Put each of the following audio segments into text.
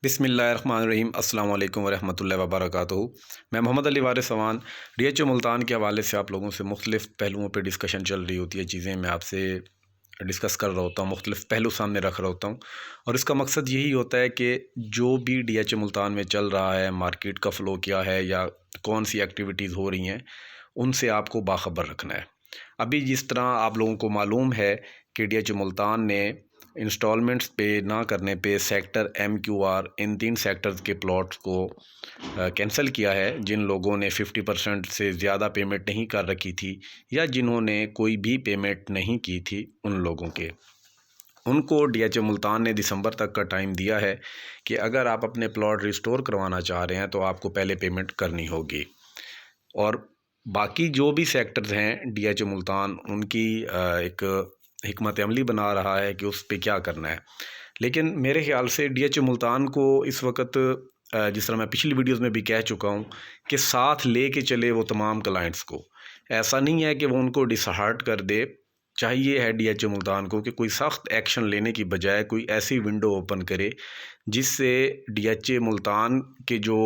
बिस्मिल्लाहिर्रहमानिर्रहीम अस्सलाम वालेकुम वरहमतुल्लाहि वबरकातुहू। मैं मोहम्मद अली वारिस अवान डीएचओ मुल्तान के हवाले से आप लोगों से मुख्तलिफ़ पहलुओं पर डिस्कशन चल रही होती है। चीज़ें मैं आपसे डिस्कस कर रहा होता हूँ, मुख्तलिफ़ पहलू सामने रख रहा होता हूँ और इसका मकसद यही होता है कि जो भी डीएचओ मुल्तान में चल रहा है, मार्केट का फ़्लो क्या है या कौन सी एक्टिविटीज़ हो रही हैं, उनसे आपको बाखबर रखना है। अभी जिस तरह आप लोगों को मालूम है कि डीएचओ मुल्तान ने इंस्टॉलमेंट्स पे ना करने पे सेक्टर एमक्यूआर इन 3 सेक्टर्स के प्लॉट्स को कैंसिल किया है। जिन लोगों ने 50% से ज़्यादा पेमेंट नहीं कर रखी थी या जिन्होंने कोई भी पेमेंट नहीं की थी, उन लोगों के उनको डीएचओ मुल्तान ने दिसंबर तक का टाइम दिया है कि अगर आप अपने प्लॉट रिस्टोर करवाना चाह रहे हैं तो आपको पहले पेमेंट करनी होगी। और बाकी जो भी सेक्टर्स हैं डीएचओ मुल्तान उनकी एक हिकमत अमली बना रहा है कि उस पे क्या करना है। लेकिन मेरे ख़्याल से डीएचओ मुल्तान को इस वक्त जिस तरह मैं पिछली वीडियोज़ में भी कह चुका हूँ कि साथ ले के चले वो तमाम क्लाइंट्स को। ऐसा नहीं है कि वो उनको डिसहार्ट कर दे। चाहिए है डीएचओ मुल्तान को कि कोई सख्त एक्शन लेने की बजाय कोई ऐसी विंडो ओपन करे जिससे डीएचओ मुल्तान के जो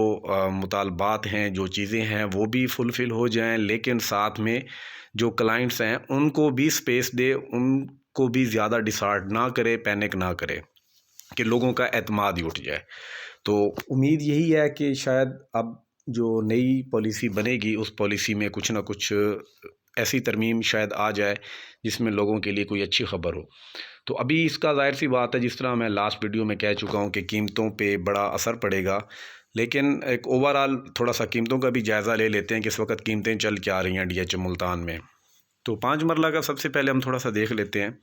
मुतालबात हैं, जो चीज़ें हैं, वो भी फुलफ़िल हो जाएं, लेकिन साथ में जो क्लाइंट्स हैं उनको भी स्पेस दे, उनको भी ज़्यादा डिसहार्ट ना करे, पैनिक ना करे कि लोगों का एतमाद ही उठ जाए। तो उम्मीद यही है कि शायद अब जो नई पॉलिसी बनेगी उस पॉलिसी में कुछ ना कुछ ऐसी तरमीम शायद आ जाए जिसमें लोगों के लिए कोई अच्छी ख़बर हो। तो अभी इसका ज़ाहिर सी बात है, जिस तरह मैं लास्ट वीडियो में कह चुका हूँ कि कीमतों पे बड़ा असर पड़ेगा। लेकिन एक ओवरऑल थोड़ा सा कीमतों का भी जायज़ा ले लेते हैं कि इस वक्त कीमतें चल क्या रही हैं डीएचओ मुल्तान में। तो 5 मरला का सबसे पहले हम थोड़ा सा देख लेते हैं।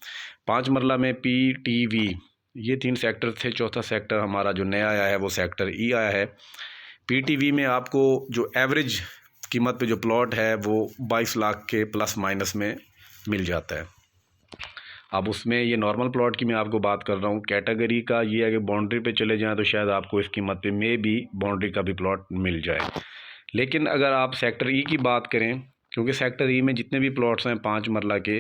5 मरला में पीटीवी ये 3 सेक्टर थे। चौथा सेक्टर हमारा जो नया आया है वो सेक्टर ई आया है। पीटीवी में आपको जो एवरेज कीमत पे जो प्लॉट है वो 22 लाख के प्लस माइनस में मिल जाता है। अब उसमें ये नॉर्मल प्लॉट की मैं आपको बात कर रहा हूँ। कैटेगरी का ये है कि बाउंड्री पे चले जाएं तो शायद आपको इस कीमत पे में भी बाउंड्री का भी प्लॉट मिल जाए। लेकिन अगर आप सेक्टर ई की बात करें, क्योंकि सेक्टर ई में जितने भी प्लॉट्स हैं 5 मरला के,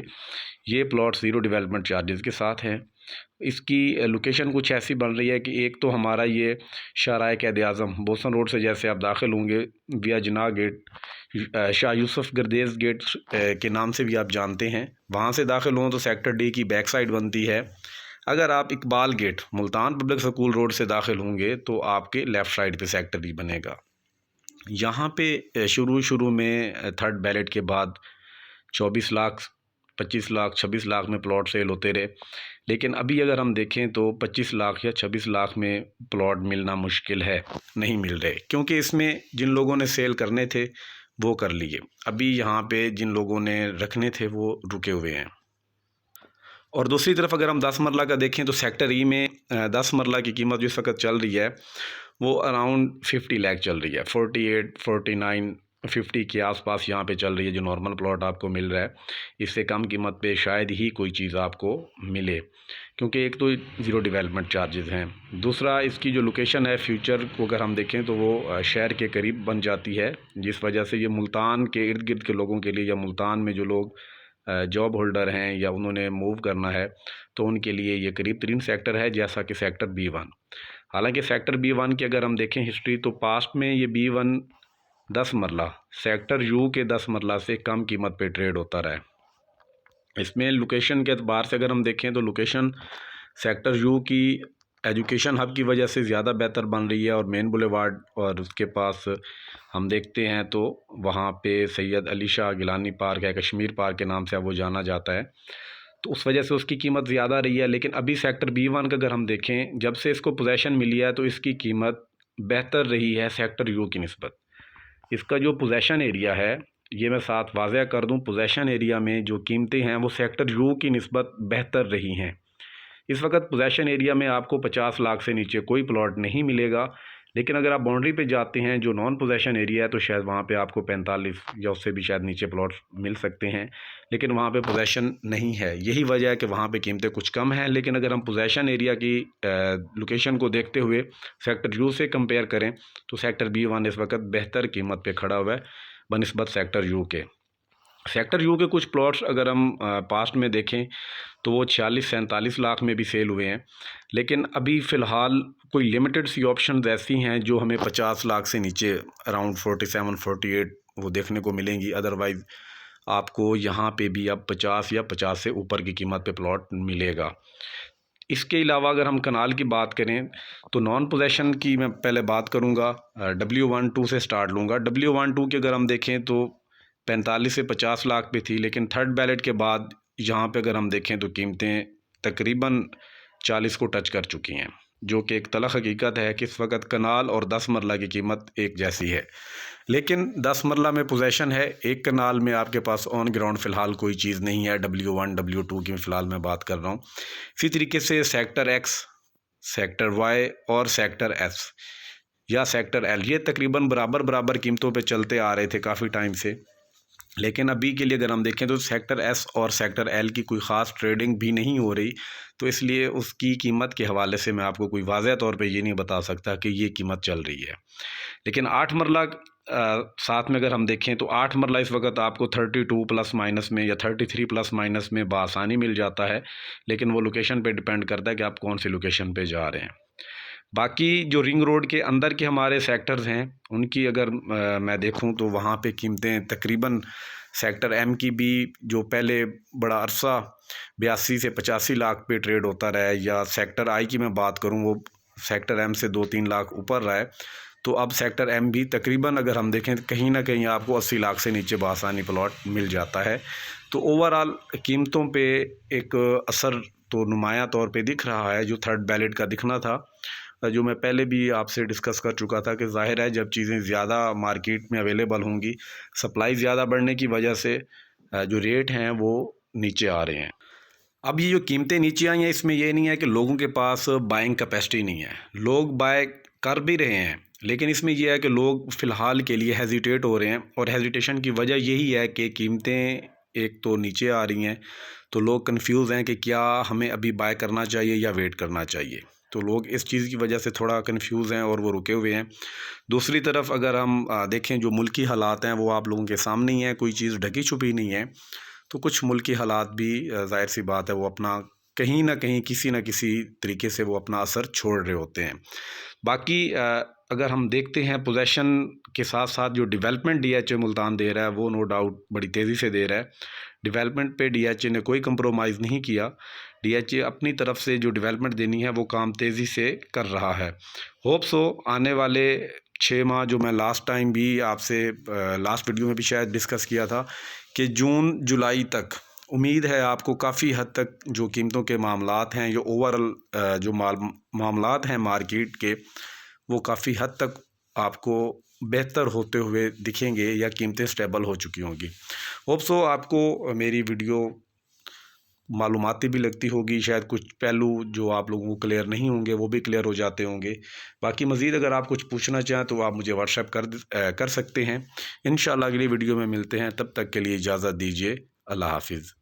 ये प्लॉट ज़ीरो डेवलपमेंट चार्जेस के साथ हैं। इसकी लोकेशन कुछ ऐसी बन रही है कि एक तो हमारा ये शाहराह क़ायद-ए-आज़म बोसन रोड से जैसे आप दाखिल होंगे विया जिनाह गेट, शाह यूसुफ गर्देज़ गेट के नाम से भी आप जानते हैं, वहाँ से दाखिल हों तो सेक्टर डी की बैक साइड बनती है। अगर आप Iqbal gate Multan public school road से दाखिल होंगे तो आपके लेफ़्ट साइड पे सेक्टर डी बनेगा। यहाँ पे शुरू में थर्ड बैलेट के बाद 24 लाख, 25 लाख, 26 लाख में प्लॉट सेल होते रहे। लेकिन अभी अगर हम देखें तो 25 लाख या 26 लाख में प्लॉट मिलना मुश्किल है, नहीं मिल रहे, क्योंकि इसमें जिन लोगों ने सेल करने थे वो कर लिए। अभी यहाँ पे जिन लोगों ने रखने थे वो रुके हुए हैं। और दूसरी तरफ अगर हम 10 मरला का देखें तो सेक्टर ई में 10 मरला की कीमत जिस वक्त चल रही है वो अराउंड 50 लाख चल रही है। 48, 49, 50 के आसपास यहाँ पे चल रही है जो नॉर्मल प्लॉट आपको मिल रहा है। इससे कम कीमत पे शायद ही कोई चीज़ आपको मिले, क्योंकि एक तो ज़ीरो डेवलपमेंट चार्जेस हैं, दूसरा इसकी जो लोकेशन है फ्यूचर को अगर हम देखें तो वो शहर के करीब बन जाती है, जिस वजह से ये मुल्तान के इर्द गिर्द के लोगों के लिए या मुल्तान में जो लोग जॉब होल्डर हैं या उन्होंने मूव करना है तो उनके लिए ये करीब तरीन सेक्टर है, जैसा कि सेक्टर B1। हालांकि सेक्टर B1 की अगर हम देखें हिस्ट्री तो पास्ट में ये B1 10 मरला सेक्टर यू के 10 मरला से कम कीमत पे ट्रेड होता रहा है। इसमें लोकेशन के अतबार से अगर हम देखें तो लोकेशन सेक्टर यू की एजुकेशन हब की वजह से ज़्यादा बेहतर बन रही है और मेन बुलेवार्ड और उसके पास हम देखते हैं तो वहाँ पे सैयद अली शाह गिलानी पार्क है, कश्मीर पार्क के नाम से अब वो जाना जाता है, तो उस वजह से उसकी कीमत ज़्यादा रही है। लेकिन अभी सेक्टर B1 का अगर हम देखें, जब से इसको पोजेसन मिली है तो इसकी कीमत बेहतर रही है सेक्टर यू की निस्बत। इसका जो पोजेसन एरिया है, ये मैं साथ वाज़ह कर दूं, पोजेसन एरिया में जो कीमतें हैं वो सेक्टर यू की निस्बत बेहतर रही हैं। इस वक्त पोजेसन एरिया में आपको 50 लाख से नीचे कोई प्लॉट नहीं मिलेगा। लेकिन अगर आप बाउंड्री पे जाते हैं जो नॉन पोजेसन एरिया है तो शायद वहाँ पे आपको 45 या उससे भी शायद नीचे प्लॉट मिल सकते हैं, लेकिन वहाँ पे पोजेसन नहीं है। यही वजह है कि वहाँ पे कीमतें कुछ कम हैं। लेकिन अगर हम पोजेसन एरिया की लोकेशन को देखते हुए सेक्टर यू से कंपेयर करें तो सेक्टर B1 इस वक्त बेहतर कीमत पर खड़ा हुआ है बनिस्बत सेक्टर यू के। सेक्टर यू के कुछ प्लॉट्स अगर हम पास्ट में देखें तो वो 46-47 लाख में भी सेल हुए हैं, लेकिन अभी फ़िलहाल कोई लिमिटेड सी ऑप्शंस ऐसी हैं जो हमें 50 लाख से नीचे अराउंड 47-48 वो देखने को मिलेंगी। अदरवाइज़ आपको यहाँ पे भी अब 50 या 50 से ऊपर की कीमत पे प्लॉट मिलेगा। इसके अलावा अगर हम कनाल की बात करें तो नॉन पोजेशन की मैं पहले बात करूँगा। W12 से स्टार्ट लूँगा। W12 की अगर हम देखें तो 45 से 50 लाख पे थी, लेकिन थर्ड बैलेट के बाद यहाँ पे अगर हम देखें तो कीमतें तकरीबन 40 को टच कर चुकी हैं, जो कि एक तलख़ हकीकत है कि इस वक्त कनाल और 10 मरला की कीमत एक जैसी है। लेकिन 10 मरला में पोजेशन है, एक कनाल में आपके पास ऑन ग्राउंड फ़िलहाल कोई चीज़ नहीं है। W1 W2 की फ़िलहाल मैं बात कर रहा हूँ। इसी तरीके से सेक्टर X, सेक्टर Y और सेक्टर S या सेक्टर L ये तकरीबन बराबर कीमतों पे चलते आ रहे थे काफ़ी टाइम से, लेकिन अभी के लिए अगर हम देखें तो सेक्टर S और सेक्टर L की कोई ख़ास ट्रेडिंग भी नहीं हो रही, तो इसलिए उसकी कीमत के हवाले से मैं आपको कोई वाज़ेह तौर पे ये नहीं बता सकता कि ये कीमत चल रही है। लेकिन 8 मरला साथ में अगर हम देखें तो 8 मरला इस वक्त आपको 32 प्लस माइनस में या 33 प्लस माइनस में बआसानी मिल जाता है, लेकिन वो लोकेशन पे डिपेंड करता है कि आप कौन सी लोकेशन पे जा रहे हैं। बाकी जो रिंग रोड के अंदर के हमारे सेक्टर्स हैं उनकी अगर मैं देखूं तो वहाँ पे कीमतें तकरीबन सेक्टर M की भी जो पहले बड़ा अरसा 82 से 85 लाख पे ट्रेड होता रहा है, या सेक्टर I की मैं बात करूं वो सेक्टर M से 2-3 लाख ऊपर रहा है, तो अब सेक्टर M भी तकरीबन अगर हम देखें कहीं ना कहीं आपको 80 लाख से नीचे बआसानी प्लॉट मिल जाता है। तो ओवरऑल कीमतों पे एक असर तो नुमाया तौर पे दिख रहा है, जो थर्ड बैलेट का दिखना था, जो मैं पहले भी आपसे डिस्कस कर चुका था कि ज़ाहिर है जब चीज़ें ज़्यादा मार्केट में अवेलेबल होंगी, सप्लाई ज़्यादा बढ़ने की वजह से जो रेट हैं वो नीचे आ रहे हैं। अब ये जो कीमतें नीचे आई हैं इसमें ये नहीं है कि लोगों के पास बाइंग कैपेसिटी नहीं है, लोग बाय कर भी रहे हैं, लेकिन इसमें यह है कि लोग फ़िलहाल के लिए हेजिटेट हो रहे हैं, और हेजिटेशन की वजह यही है कि कीमतें एक तो नीचे आ रही हैं, तो लोग कंफ्यूज हैं कि क्या हमें अभी बाय करना चाहिए या वेट करना चाहिए। तो लोग इस चीज़ की वजह से थोड़ा कंफ्यूज हैं और वो रुके हुए हैं। दूसरी तरफ अगर हम देखें जो मुल्की हालात हैं वो आप लोगों के सामने ही हैं, कोई चीज़ ढकी छुपी नहीं है। तो कुछ मुल्की हालात भी ज़ाहिर सी बात है वो अपना कहीं ना कहीं किसी न किसी तरीके से वो अपना असर छोड़ रहे होते हैं। बाकी अगर हम देखते हैं पोजेशन के साथ साथ जो डेवलपमेंट DHA मुल्तान दे रहा है वो नो डाउट बड़ी तेज़ी से दे रहा है। डेवलपमेंट पे DHA ने कोई कंप्रोमाइज़ नहीं किया। DHA अपनी तरफ से जो डेवलपमेंट देनी है वो काम तेज़ी से कर रहा है। होप सो आने वाले 6 माह, जो मैं लास्ट टाइम भी आपसे लास्ट वीडियो में भी शायद डिस्कस किया था कि जून जुलाई तक उम्मीद है आपको काफ़ी हद तक जो कीमतों के मामलात हैं, जो ओवरऑल जो मामलात हैं मार्केट के, वो काफ़ी हद तक आपको बेहतर होते हुए दिखेंगे या कीमतें स्टेबल हो चुकी होंगी। होप सो आपको मेरी वीडियो मालूमाती भी लगती होगी, शायद कुछ पहलू जो आप लोगों को क्लियर नहीं होंगे वो भी क्लियर हो जाते होंगे। बाकी मज़ीद अगर आप कुछ पूछना चाहें तो आप मुझे व्हाट्सएप कर सकते हैं। इंशाल्लाह अगली वीडियो में मिलते हैं, तब तक के लिए इजाज़त दीजिए। अल्लाह हाफिज़।